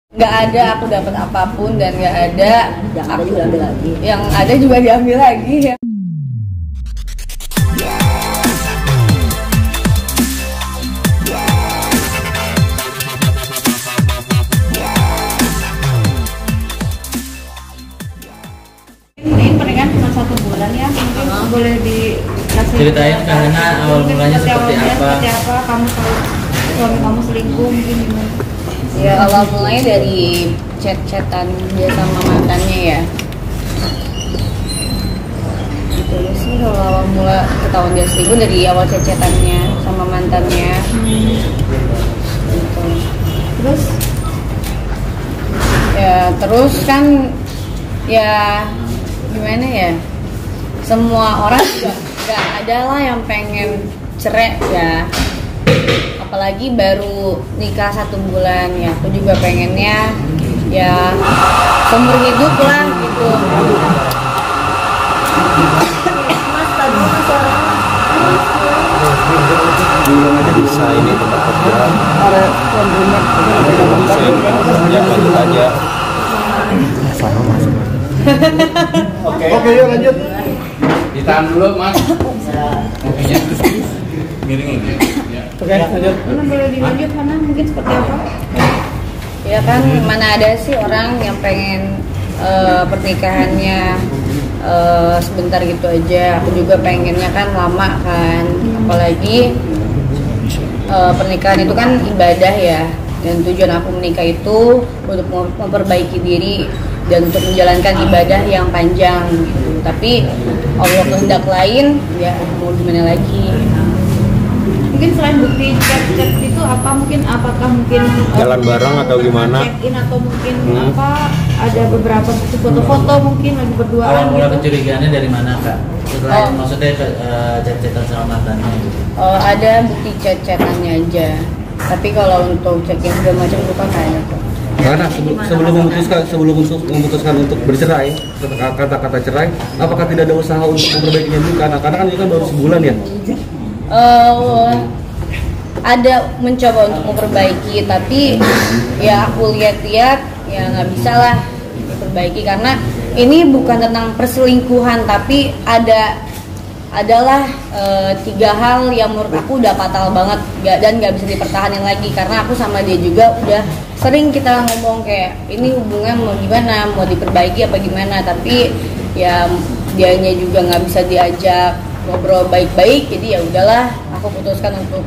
Nggak ada aku dapat apapun dan nggak ada yang ada juga ambil lagi. Yang ada juga diambil lagi ya. Ini pernikahan cuma 1 bulan ya, mungkin boleh dikasih ceritain karena awal mulanya seperti apa? Kamu tahu suami kamu selingkuh mungkin gimana? Ya awal mulanya dari chat-chatan dia sama mantannya ya. Terus sih kalau awal mula ketahuan dia selingkuh dari awal chat-chatannya sama mantannya. Gitu. Terus Ya terus kan ya gimana ya, semua orang juga gak ada lah yang pengen cerai ya, apalagi baru nikah 1 bulan ya. Aku juga pengennya ya seumur hidup lah gitu. Bisa ini tempat kerja ya lanjut aja. Oke, yuk lanjut. Ditahan dulu mas. Oke, miring lagi. Oke, lanjut. mana boleh dilanjut mana mungkin seperti apa? Ya kan mana ada sih orang yang pengen pernikahannya sebentar gitu aja. Aku juga pengennya kan lama kan, apalagi pernikahan itu kan ibadah ya, dan tujuan aku menikah itu untuk memperbaiki diri dan untuk menjalankan ibadah yang panjang gitu. Tapi Allah kehendak lain ya, mau gimana lagi. Mungkin selain bukti chat-chat itu apa, mungkin apakah mungkin Jalan bareng atau gimana? check-in atau mungkin apa, ada beberapa bukti foto-foto mungkin lagi berduaan Awal mula gitu. kecurigaannya dari mana kak? Setelah maksudnya chat-chatan sama mantannya gitu. Ada bukti chat-chatannya aja, tapi kalau untuk check-in segala macam bukan ada kok. Karena sebelum memutuskan untuk bercerai, kata-kata cerai, apakah tidak ada usaha untuk memperbaikinya dulu? Karena kan ini kan baru sebulan ya. Ada mencoba untuk memperbaiki, tapi ya aku lihat-lihat ya nggak bisa lah diperbaiki, karena ini bukan tentang perselingkuhan, tapi adalah 3 hal yang menurut aku udah fatal banget dan nggak bisa dipertahankan lagi, karena aku sama dia juga udah sering kita ngomong kayak ini hubungan mau gimana, mau diperbaiki apa gimana, tapi ya dianya juga nggak bisa diajak ngobrol baik-baik, jadi ya udahlah aku putuskan untuk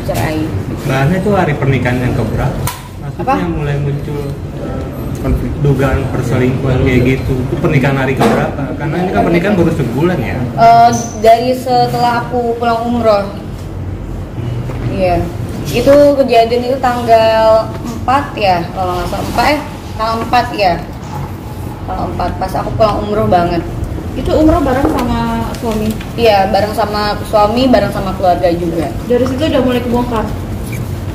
cerai. Bahannya itu hari pernikahan yang keberapa? Maksudnya Apa? mulai muncul dugaan perselingkuhan kayak gitu. Itu pernikahan hari keberapa? Karena ini kan pernikahan baru sebulan ya. Dari setelah aku pulang umroh. Iya. Itu kejadian itu tanggal 4 ya, kalau nggak salah tanggal 4 ya. Tanggal 4 pas aku pulang umroh banget. Itu umroh bareng sama suami. Iya, bareng sama suami, bareng sama keluarga juga. Dari situ udah mulai kebongkar.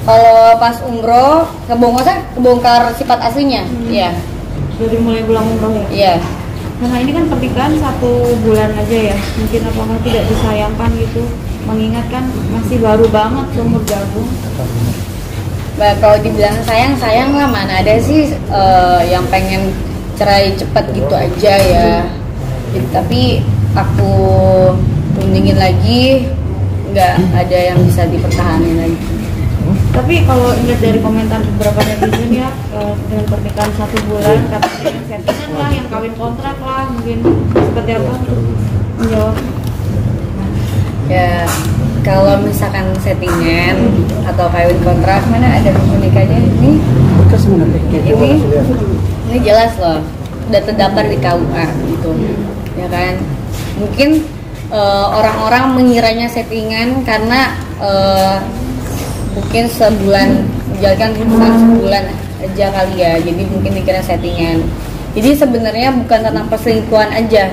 Kalau pas umroh kebongkar sifat aslinya. Iya. Dari mulai pulang umroh ya. Iya. Nah ini kan pernikahan 1 bulan aja ya. Mungkin apakah tidak disayangkan gitu? Mengingat kan masih baru banget seumur jagung. Bah, kalau dibilang sayang lah, mana ada sih yang pengen cerai cepat gitu aja ya. Tapi aku rundingin lagi, nggak ada yang bisa dipertahankan lagi. Tapi kalau lihat dari komentar beberapa netizen ya, dengan pernikahan 1 bulan katanya yang settingan lah, yang kawin kontrak lah, mungkin seperti apa menjawab? Ya kalau misalkan settingan atau kawin kontrak, mana ada nikahnya ini jelas loh, udah terdaftar di KUA gitu ya kan. Mungkin orang-orang mengiranya settingan karena mungkin sebulan menjalankan hubungan sebulan aja kali ya, jadi mungkin dikira settingan. Jadi sebenarnya bukan tentang perselingkuhan aja,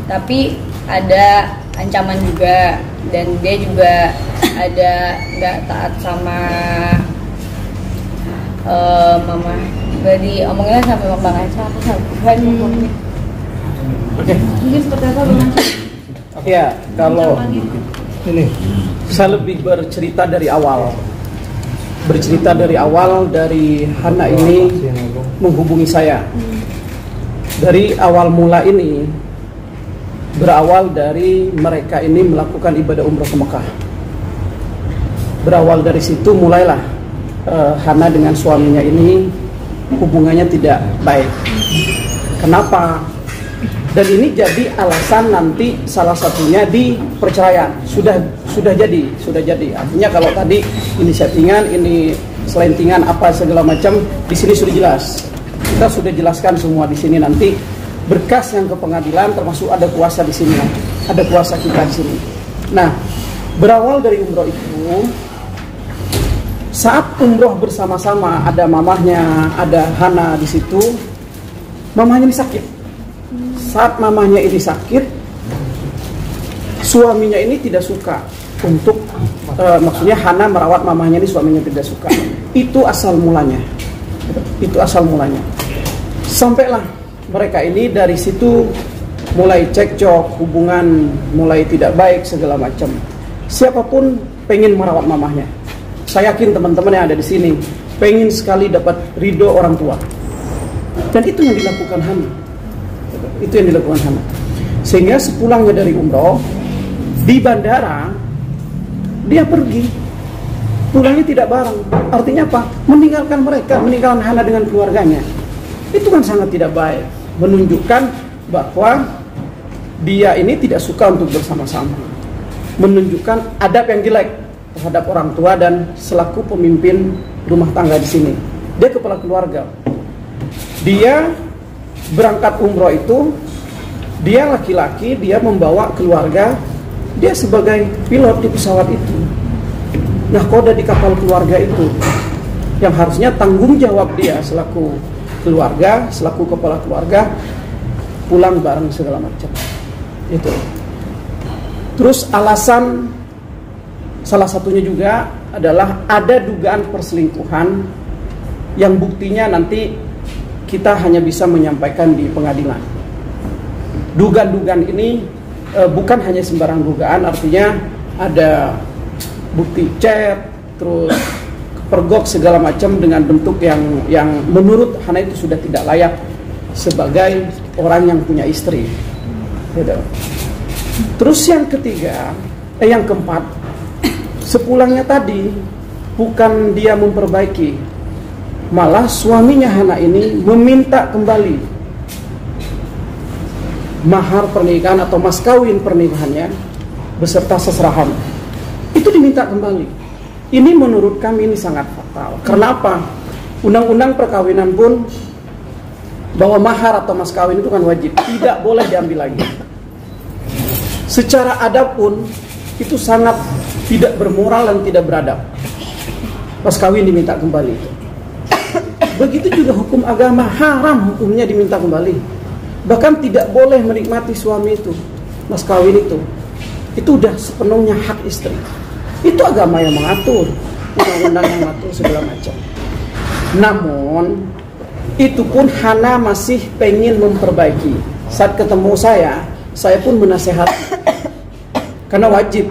tapi ada ancaman juga, dan dia juga ada nggak taat sama mama. Jadi omongnya sampai Bang Aca, aku sampai Oke. Mungkin seperti apa Bang Aca? Ya, kalau ini saya lebih bercerita dari awal. bercerita dari awal, dari Hana ini menghubungi saya. Dari awal mula ini berawal dari mereka ini melakukan ibadah umroh ke Mekah. Berawal dari situ mulailah Hana dengan suaminya ini hubungannya tidak baik. Kenapa? Dan ini jadi alasan nanti salah satunya di perceraian. Sudah jadi. Artinya kalau tadi ini settingan, ini selentingan apa segala macam, di sini sudah jelas. Kita sudah jelaskan semua di sini, nanti berkas yang ke pengadilan termasuk ada kuasa di sini. Ada kuasa kita di sini. Nah, berawal dari umroh itu, saat umroh bersama-sama ada mamahnya, ada Hana di situ. Mamahnya ini sakit. Saat mamahnya ini sakit, suaminya ini tidak suka untuk maksudnya Hana merawat mamahnya ini, suaminya tidak suka. Itu asal mulanya. Sampailah mereka ini dari situ mulai cekcok, hubungan mulai tidak baik segala macam. Siapapun pengen merawat mamahnya. Saya yakin teman-teman yang ada di sini pengen sekali dapat ridho orang tua. Dan itu yang dilakukan Hana. Sehingga sepulangnya dari umroh, di bandara dia pergi. Pulangnya tidak bareng. Artinya apa? Meninggalkan Hana dengan keluarganya. Itu kan sangat tidak baik. Menunjukkan bahwa dia ini tidak suka untuk bersama-sama. Menunjukkan adab yang jelek terhadap orang tua dan selaku pemimpin rumah tangga di sini. Dia kepala keluarga. Dia berangkat umroh itu, dia laki-laki, dia membawa keluarga, dia sebagai pilot di pesawat itu. Nah, koda di kapal keluarga itu yang harusnya tanggung jawab dia selaku keluarga, selaku kepala keluarga, pulang bareng segala macam. Itu. Terus alasan salah satunya juga adalah ada dugaan perselingkuhan yang buktinya nanti kita hanya bisa menyampaikan di pengadilan. Dugaan-dugaan ini bukan hanya sembarang dugaan, artinya ada bukti chat, terus pergok segala macam dengan bentuk yang menurut Hana itu sudah tidak layak sebagai orang yang punya istri. Gitu. Terus yang keempat, sepulangnya tadi bukan dia memperbaiki, malah suaminya Hana ini meminta kembali mahar pernikahan atau mas kawin pernikahannya beserta seserahan. Itu diminta kembali. Ini menurut kami ini sangat fatal. Karena apa? Undang-undang perkawinan pun bahwa mahar atau mas kawin itu kan wajib, tidak boleh diambil lagi. Secara adab pun itu sangat tidak bermoral dan tidak beradab. Mas kawin diminta kembali. Begitu juga hukum agama, haram hukumnya diminta kembali. Bahkan tidak boleh menikmati suami itu, mas kawin itu. Itu udah sepenuhnya hak istri. Itu agama yang mengatur, undang-undang yang mengatur segala macam. Namun itu pun Hana masih pengen memperbaiki. Saat ketemu saya pun menasehati. Karena wajib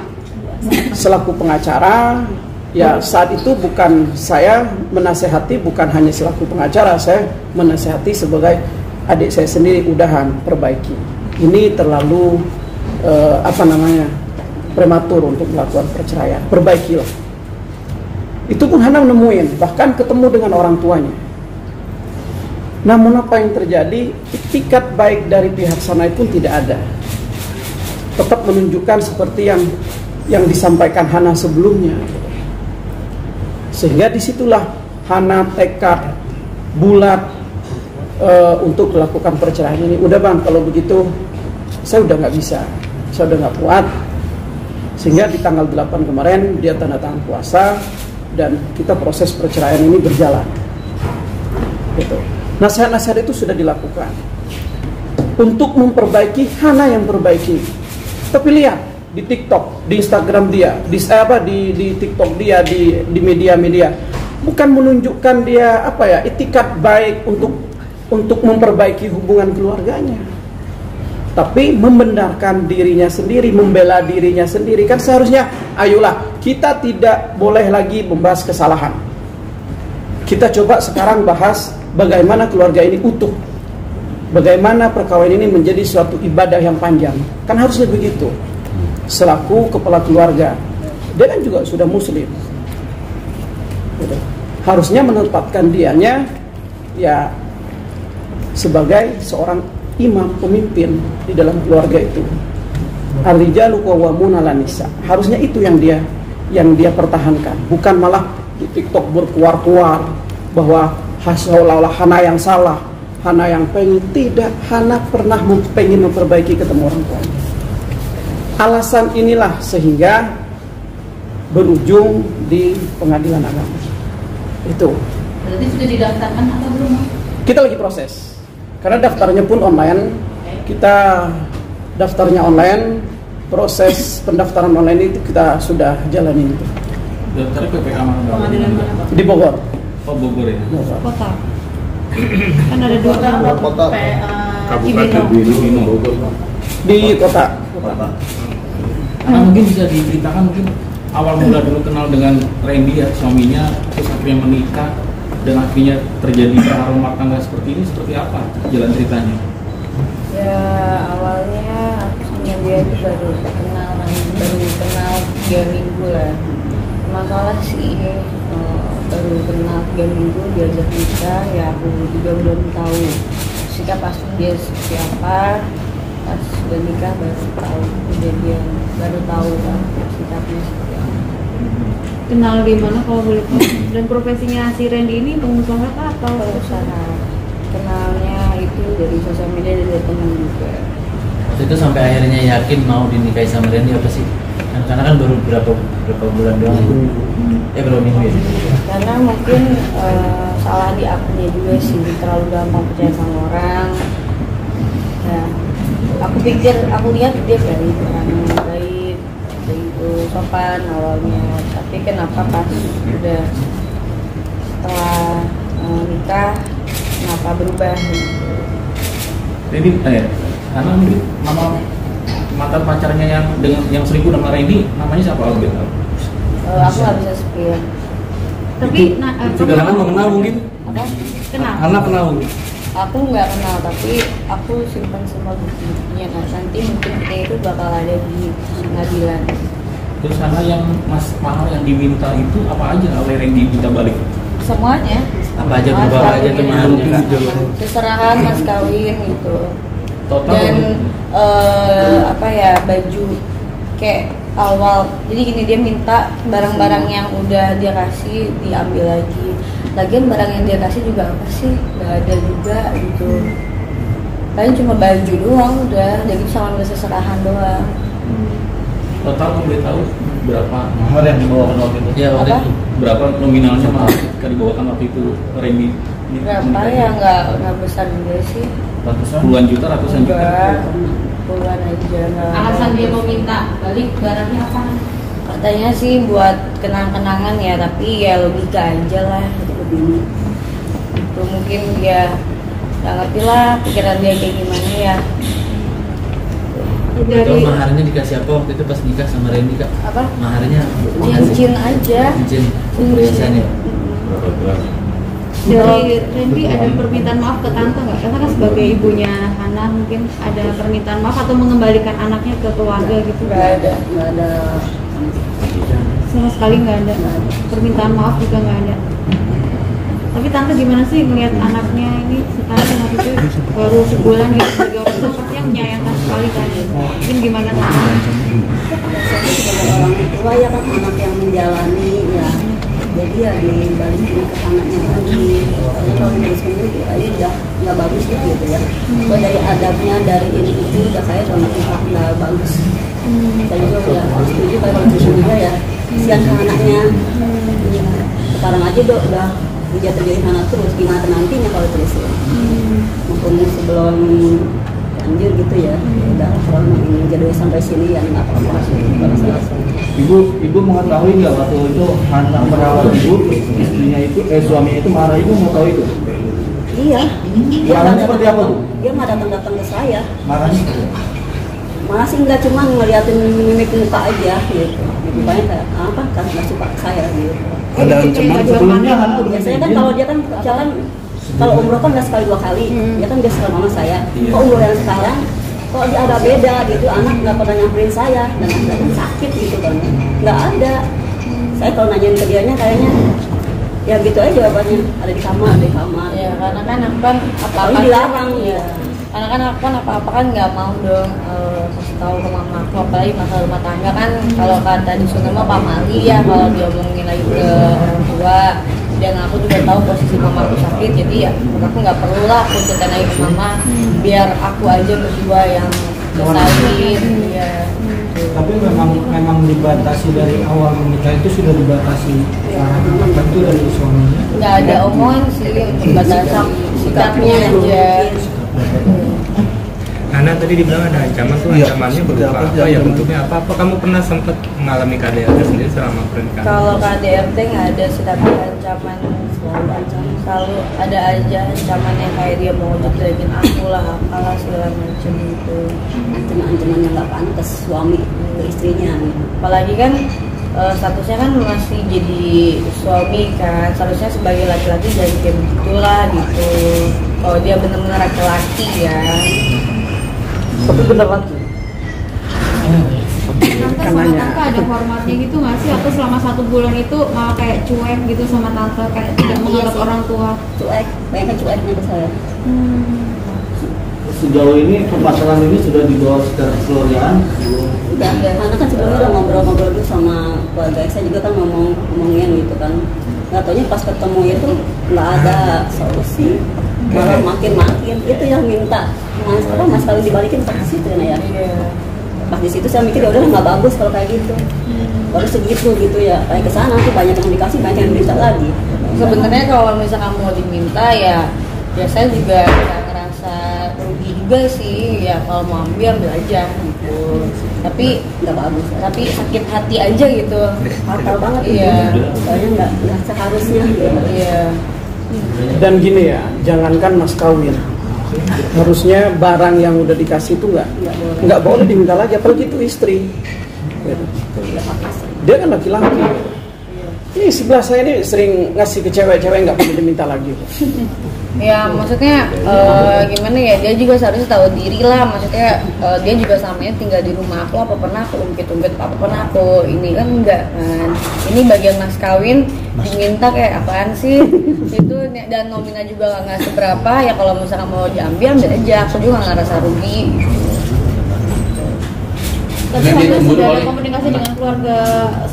selaku pengacara. Ya, saat itu bukan saya menasehati, bukan hanya selaku pengacara, saya menasehati sebagai adik saya sendiri, udahan, perbaiki. Ini terlalu prematur untuk melakukan perceraian. Perbaikilah. Itu pun Hana menemuin, bahkan ketemu dengan orang tuanya. Namun apa yang terjadi? Itikat baik dari pihak sana pun tidak ada. Tetap menunjukkan seperti yang disampaikan Hana sebelumnya. Sehingga disitulah Hana tekad bulat untuk melakukan perceraian ini. Udah bang, kalau begitu saya udah nggak bisa, saya udah nggak kuat. Sehingga di tanggal 8 kemarin dia tanda tangan kuasa dan kita proses perceraian ini berjalan. Gitu. Nasihat-nasihat itu sudah dilakukan untuk memperbaiki. Hana yang perbaiki. Tapi lihat di TikTok, di Instagram dia, di TikTok dia, di media-media, bukan menunjukkan dia itikat baik untuk memperbaiki hubungan keluarganya, tapi membenarkan dirinya sendiri, membela dirinya sendiri. Kan seharusnya, ayolah kita tidak boleh lagi membahas kesalahan, Kita coba sekarang bahas bagaimana keluarga ini utuh. Bagaimana perkawinan ini menjadi suatu ibadah yang panjang. Kan harusnya begitu. Selaku kepala keluarga, dia kan juga sudah muslim. Gitu. Harusnya menempatkan dianya ya sebagai seorang imam, pemimpin di dalam keluarga itu. Ar-rijalu qawwamuna 'alan nisa. Harusnya itu yang dia pertahankan, bukan malah di TikTok berkuar-kuar bahwa seolah-olah Hana yang salah, Hana yang pengen. Tidak, Hana pernah pengen memperbaiki ketemu orang tua. Alasan inilah sehingga berujung di pengadilan agama. Itu. Berarti sudah didaftarkan atau belum? Kita lagi proses. Karena daftarnya pun online. Kita daftarnya online. Proses pendaftaran online itu kita sudah jalanin itu. Daftar PPK mana? Pengadilan mana Pak? Di Bogor. Oh, Bogor ya. Kota. Kan ada 2 Kota. Cibinong. Di kota. Karena mungkin bisa diceritakan mungkin awal mula dulu kenal dengan Randy ya, suaminya, terus akhirnya menikah dan akhirnya terjadi perang rumah tangga seperti ini, seperti apa jalan ceritanya? Ya awalnya aku sama dia itu baru kenal 3 minggu lah. Masalah sih baru kenal 3 minggu diajak nikah, ya aku juga belum tahu sikap pasti dia seperti apa. Pas sudah nikah baru tahu kejadian, baru tahu kan sikapnya seperti apa. Kenal di mana kalau boleh tahu? Dan profesinya si Randy ini pengusaha kah atau Pengusaha. Kenalnya itu dari sosial media dan dari teman juga. Waktu itu sampai akhirnya yakin mau dinikahi sama Randy apa sih? Karena kan baru berapa bulan doang. Berapa minggu ya? Karena mungkin salah di akunnya juga sih, terlalu gampang percaya sama orang. Ya, aku lihat dia dari orang yang baik, begitu sopan awalnya. Tapi kenapa pas udah setelah nikah, kenapa berubah? Randy, karena mungkin nama mantan pacarnya yang selingkuh sama Randy namanya siapa? Aku nggak bisa spill. tapi Sudah lama mengenal mungkin? Apa? kenal. Anak kenal mungkin? Aku nggak kenal, tapi aku simpan semua buktinya. Nah, nanti mungkin kita itu bakal ada di pengadilan. Terus karena yang mahar yang diminta itu apa aja oleh Randy minta balik? Semuanya. Apa aja Mas berapa aja kawin, tuh maharnya? Seserahan mas kawin gitu. Total Dan baju kayak awal. Jadi gini, dia minta barang-barang yang udah dia kasih diambil lagi. Lagian barang yang dia kasih juga apa sih? Gak ada juga gitu. Paling cuma baju doang udah. Jadi sama seserahan doang. total kamu boleh tahu berapa mahar yang dibawakan waktu itu? Ya waktu Apa? itu. Berapa nominalnya mahar yang dibawakan waktu itu Randy? Berapa ya, nggak besar juga sih. Puluhan juta, ratusan juta? Enggak, puluhan aja. Nggak. Alasan dia mau minta balik barangnya apa? Katanya sih buat kenang-kenangan ya, tapi ya logika aja lah itu begini. Itu mungkin dia nggak ngerti lah pikiran dia kayak gimana ya. Itu Dari maharnya dikasih apa waktu itu pas nikah sama Randy kak? Apa? Maharnya Cincin aja. Cincin perhiasannya. dari Randy ada permintaan maaf ke tante nggak? Karena kan sebagai ibunya Hana mungkin ada permintaan maaf atau mengembalikan anaknya ke keluarga gitu? Nggak ada. Sama sekali nggak ada. Permintaan maaf juga nggak ada. Tapi tante gimana sih melihat anaknya ini sekarang waktu itu baru sebulan gitu sebagai orang tua pasti yang menyayangkan sekali kan? Mungkin gimana tante? Biasanya sebagai orang tua ya kan anak yang menjalani ya, jadi ya dibalikin ke anaknya lagi. Kalau dari sendiri kayaknya udah nggak bagus gitu ya. So, dari adabnya dari ini itu udah kayak nggak bagus. Saya juga udah setuju kalau itu juga ya. Kasihan ke anaknya. Sekarang aja udah terjadi anak terus, gimana nantinya kalau terus ya. Mumpung sebelum lanjut gitu ya. Udah kalau ini jadi sampai sini ya nggak apa-apa. Ibu mengetahui nggak waktu itu anak merawat ibu, istrinya itu, suaminya itu marah, ibu mau tahu itu? Iya. Marahnya seperti apa Bu? Dia mah datang ke saya. Marahnya? Masih nggak cuma ngeliatin mimik muka aja gitu. Lebih banyak kayak apa? Kan nggak suka ke saya gitu. ada ancaman sebelumnya kan? Biasanya kan kalau dia kan jalan, kalau umroh kan nggak sekali 2 kali, dia kan biasa sama saya. Kok umroh yang sekarang kok dia ada beda gitu, anak nggak pernah nyamperin saya dan akhirnya sakit gitu kan, nggak ada. Saya kalau nanyain ke dianya kayaknya ya gitu aja jawabannya, ada di kamar, Ya karena kan aku kan apa-apa dilarang ya. Karena kan aku kan apa-apa kan nggak mau dong kasih tahu ke mama aku, apalagi masalah rumah tangga kan. Kalau kata di sana mah pamali ya, kalau diomongin lagi ke orang tua. Dan aku juga tahu posisi mama aku sakit, jadi ya aku nggak perlu lah aku cerita lagi ke mama, biar aku aja berdua yang selesaiin. Ya. Tapi memang dibatasi dari awal menikah itu sudah dibatasi apa itu dari suaminya. Nggak ada omongan sih untuk batasan sikapnya aja. Nana tadi dibilang ada ancaman tuh, ancamannya berupa apa ya, bentuknya apa kamu pernah sempat mengalami KDRT sendiri selama pernikahan? Kalau KDRT nggak ada sih, tapi ancaman selalu ada aja ancaman yang kayak dia mau jelekin aku lah, apalah segala macam gitu. Ancaman yang nggak pantas suami ke istrinya. Apalagi kan statusnya kan masih jadi suami kan, seharusnya sebagai laki-laki jadi kayak begitulah gitu. Kalau dia benar-benar laki-laki ya. Tapi bener lagi. Tante sama kakak ada hormatnya gitu nggak sih? Atau selama 1 bulan itu malah kayak cuek gitu sama tante, kayak tidak menganggap orang tua? Cuek, banyak cueknya ke saya. Sejauh ini permasalahan ini sudah dibawa secara keseluruhan? Udah, karena kan sebelumnya udah ngobrol-ngobrol dulu sama keluarga saya juga kan ngomongin gitu kan. Nggak taunya pas ketemu itu nggak ada solusi, malah makin itu yang minta mas kawin dibalikin pas di situ ya. Pas di situ saya mikir ya udah nggak bagus kalau kayak gitu, baru segitu gitu ya. Kayak kesana tuh banyak yang dikasih, banyak yang minta lagi. Sebenarnya kalau misalkan mau diminta ya saya juga nggak ngerasa rugi juga sih ya, kalau mau ambil aja gitu. Tapi nggak bagus, tapi sakit hati aja gitu, fatal banget. Iya, soalnya nggak seharusnya gitu. Iya. Dan gini ya, jangankan mas kawin, harusnya barang yang udah dikasih itu nggak boleh diminta lagi, apalagi itu istri. Dia kan laki-laki. Ini sebelah saya ini sering ngasih ke cewek-cewek nggak boleh diminta lagi. Ya maksudnya gimana ya, dia juga seharusnya tahu diri lah. Maksudnya dia juga samanya tinggal di rumah aku, apa pernah aku ungkit-ungkit, apa pernah aku ini kan enggak kan. Ini bagian mas kawin diminta kayak apaan sih itu, dan nominal juga nggak seberapa ya. Kalau misalkan mau diambil ambil aja, aku juga nggak ngerasa rugi. Tapi Hana sudah ada komunikasi dengan keluarga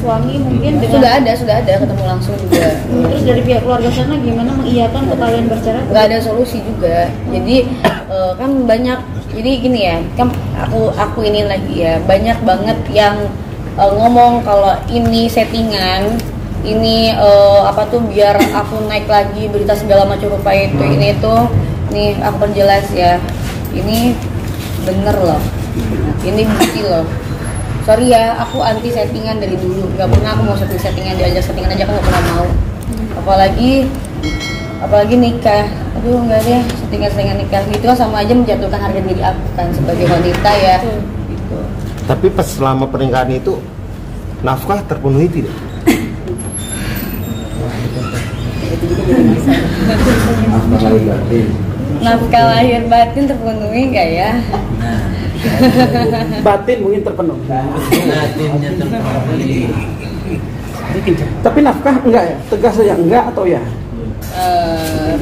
suami mungkin dengan... Sudah ada ketemu langsung juga. Terus dari pihak keluarga sana gimana mengiyakan untuk kalian bercerai? Nggak ada solusi juga. Jadi kan banyak, jadi gini ya, kan aku ini lagi ya, banyak banget yang ngomong kalau ini settingan, ini apa tuh biar aku naik lagi berita segala macam rupa itu, ini tuh nih aku perjelas ya, ini bener loh, ini bukti loh. Sorry ya, aku anti settingan dari dulu. Gak pernah aku mau settingan, diajak settingan aja aku gak pernah mau. Apalagi nikah. Aduh enggak deh, settingan nikah gitu kan sama aja menjatuhkan harga diri aku kan sebagai wanita ya. Gitu. Tapi pas selama pernikahan itu nafkah terpenuhi tidak? Nafkah lahir batin terpenuhi nggak ya? Batin mungkin terpenuhi. Batinnya terpenuhi. Tapi nafkah enggak ya? Tegas saja enggak atau ya?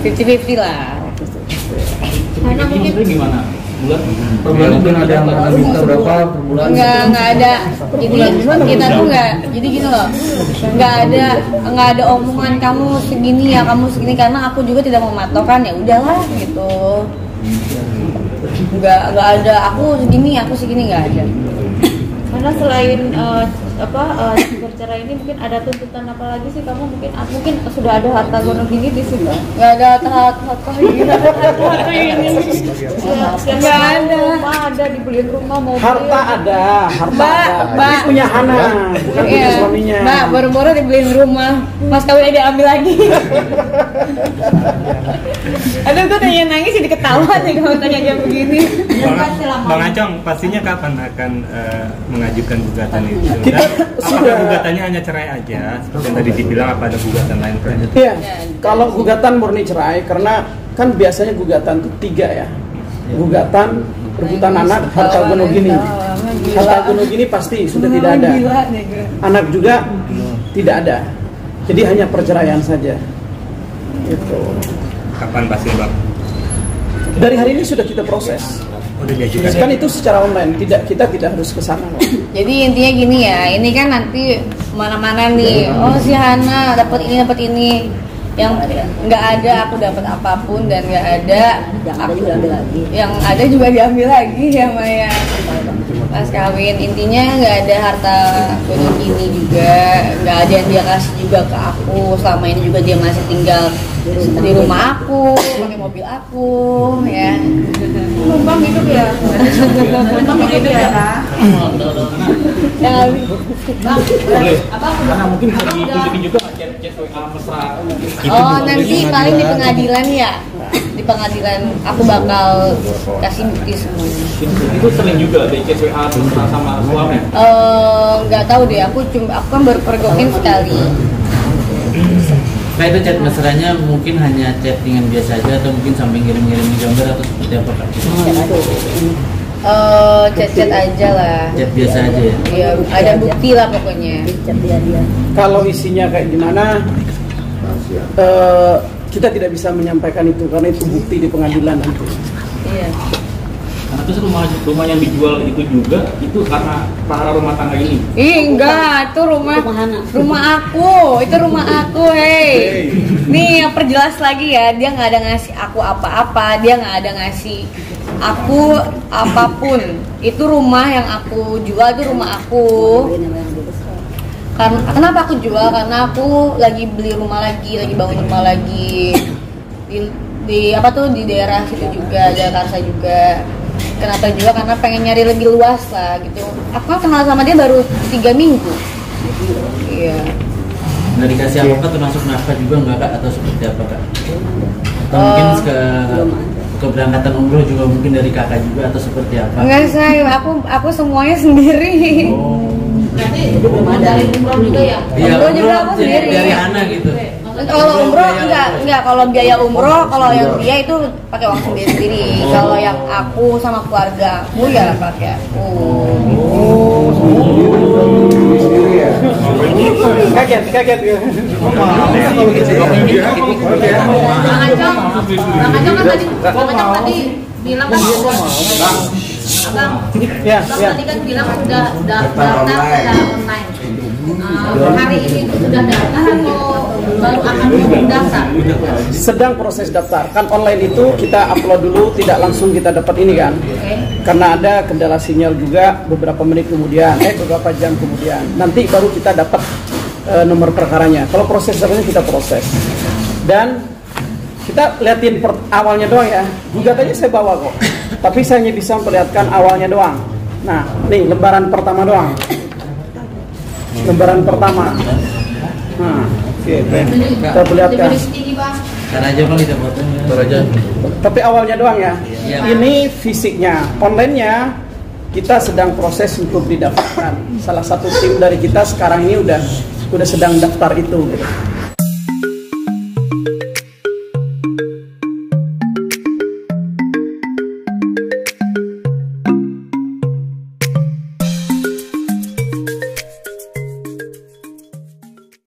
50-50 lah. Karena mungkin gimana? Bulan Per bulan mungkin ada yang minta berapa per bulan? Nggak ada. Jadi kita tuh nggak. Jadi gini loh. Nggak ada omongan kamu segini ya, kamu segini, karena aku juga tidak mematokkan, ya udahlah gitu. Nggak ada aku segini nggak ada. karena selain bercerai ini mungkin ada tuntutan apa lagi sih kamu, mungkin sudah ada harta gono gini di situ? Nggak ada harta gini. Nggak ada. Rumah ada, dibeliin rumah, mobil. Harta ada. Ini punya Hana, bukan punya suaminya. Mbak, baru-baru dibeliin rumah, mas kawin dia ambil lagi. Aduh, gue tanya nangis jadi ketawa nih kalau tanya dia begini. Bang Acong, pastinya kapan akan mengajukan gugatan itu? Kita Dan sudah apakah gugatannya hanya cerai aja? Seperti yang tadi dibilang, apa ada gugatan lain? Iya, kalau gugatan murni cerai, karena kan biasanya gugatan itu 3 ya. Gugatan, rebutan anak, harta gono gini. Harta gono gini pasti sudah tidak ada. Anak juga tidak ada. Jadi hanya perceraian saja. Gitu. Kapan pasti Bang? Dari hari ini sudah kita proses. Udah diajukan. Kan itu secara online, kita tidak harus ke sana. Jadi intinya gini ya, ini kan nanti mana-mana nih. Oh si Hana dapat ini. Yang nggak ada aku dapat apapun dan nggak ada aku diambil lagi. Yang ada juga diambil lagi ya Maya. Pas kawin intinya nggak ada harta gunung gini juga, nggak ada yang dia kasih juga ke aku. Selama ini juga dia masih tinggal di rumah aku, pakai mobil aku, ya. Numpang hidup ya. Numpang hidup ya. Ya, Boleh. Karena mungkin bisa ditunjukin juga chat WA mesra. oh nanti paling di pengadilan ya, di pengadilan aku bakal kasih bukti semuanya. Itu sering juga ada chat WA mesra sama suami. Nggak tahu deh, aku kan baru pergokin sekali. Nah itu chat mesranya mungkin hanya chattingan biasa aja atau mungkin sampai ngirim-ngirim gambar atau seperti apa Kak? Chat-chat aja lah. Chat biasa aja ya? Iya, ada bukti lah pokoknya. Kalau isinya kayak gimana, kita tidak bisa menyampaikan itu karena itu bukti di pengadilan nanti. Iya. Karena terus rumah yang dijual itu juga itu karena para rumah tangga ini. Ih enggak, itu rumah aku, itu rumah aku, hei. Nih yang perjelas lagi ya, dia nggak ada ngasih aku apa-apa, dia nggak ada ngasih aku apapun. Itu rumah yang aku jual, itu rumah aku. Karena kenapa aku jual? Karena aku lagi beli rumah lagi bangun rumah lagi di apa tuh di daerah situ juga, Jakarta juga. Kenapa juga? Karena pengen nyari lebih luas lah gitu. Aku kan kenal sama dia baru 3 minggu. Iya. Nggak dikasih apa-apa termasuk nafkah juga nggak Kak? Atau seperti apa Kak? Atau mungkin keberangkatan umroh juga mungkin dari kakak juga atau seperti apa? Enggak saya, aku semuanya sendiri. Berarti dari umroh juga ya? Iya, Umroh juga aku sendiri. Dari Hana gitu. Kalau umroh enggak, kalau biaya umroh, kalau yang dia itu pakai uang sendiri. Kalau yang aku sama keluarga aku ya pakai aku. Kaget ya. Bang Acong kan tadi bilang kan Abang, Ya. tadi kan bilang sudah daftar secara online. Hari ini itu sudah daftar atau baru akan mendaftar? Sedang proses daftar. Kan online itu kita upload dulu, tidak langsung kita dapat ini kan. Karena ada kendala sinyal juga beberapa menit kemudian, beberapa jam kemudian. Nanti baru kita dapat nomor perkaranya. Kalau proses daftarnya kita proses. Dan kita liatin awalnya doang ya. Gugatannya saya bawa kok. Tapi saya hanya bisa memperlihatkan awalnya doang. Nah, nih lembaran pertama doang. Lembaran pertama. Nah, oke, kita perlihatkan. Karena aja Bang kita foto. Tapi awalnya doang ya. Iya. Ini fisiknya, online-nya kita sedang proses untuk didaftarkan. Salah satu tim dari kita sekarang ini udah sedang daftar itu. Gitu.